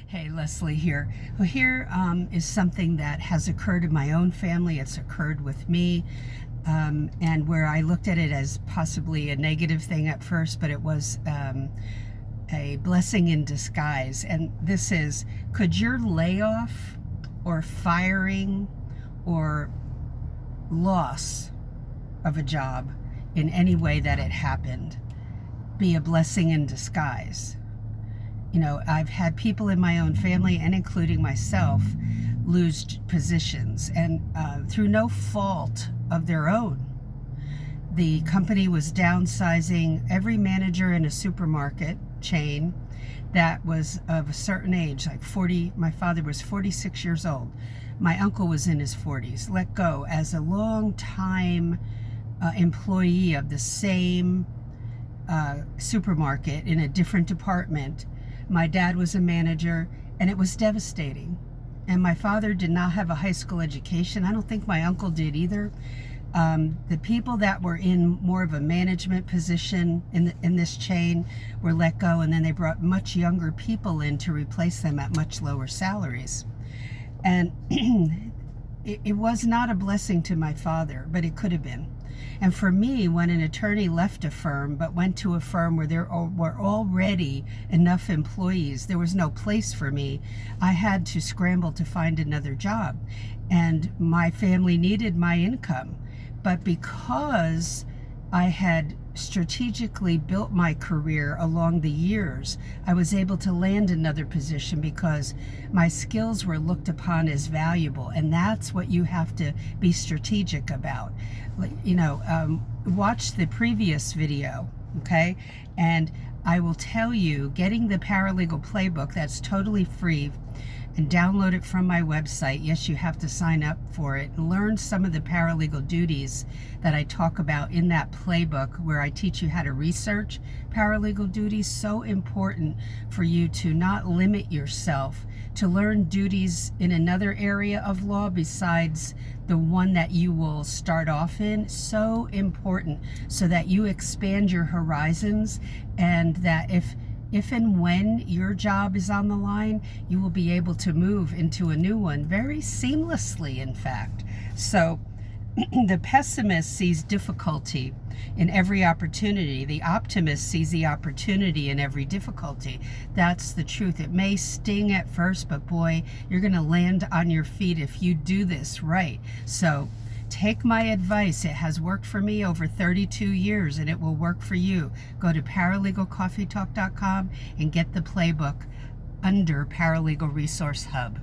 Hey, Leslie here. Well, here is something that has occurred in my own family. It's occurred with me, and where I looked at it as possibly a negative thing at first, but it was a blessing in disguise. And this is, could your layoff or firing or loss of a job in any way that it happened be a blessing in disguise? You know, I've had people in my own family, and including myself, lose positions, and through no fault of their own. The company was downsizing. Every manager in a supermarket chain that was of a certain age, like 40, my father was 46 years old. My uncle was in his 40s, let go as a long time employee of the same supermarket in a different department. My dad was a manager, and it was devastating. And my father did not have a high school education. I don't think my uncle did either. The people that were in more of a management position in this chain were let go, and then they brought much younger people in to replace them at much lower salaries. And it was not a blessing to my father, but it could have been. And for me, when an attorney left a firm but went to a firm where there were already enough employees, there was no place for me. I had to scramble to find another job, and my family needed my income. But because I had strategically built my career along the years, I was able to land another position because my skills were looked upon as valuable. And that's what you have to be strategic about. You know, watch the previous video, okay? And I will tell you, getting the Paralegal Playbook, that's totally free, and download it from my website. Yes, you have to sign up for it. Learn some of the paralegal duties that I talk about in that playbook, where I teach you how to research paralegal duties. So important for you to not limit yourself, to learn duties in another area of law besides the one that you will start off in. So important, so that you expand your horizons, and that if and when your job is on the line, you will be able to move into a new one very seamlessly, in fact. So the pessimist sees difficulty in every opportunity. The optimist sees the opportunity in every difficulty. That's the truth. It may sting at first, but boy, you're going to land on your feet if you do this right. So take my advice. It has worked for me over 32 years, and it will work for you. Go to paralegalcoffeetalk.com and get the playbook under Paralegal Resource Hub.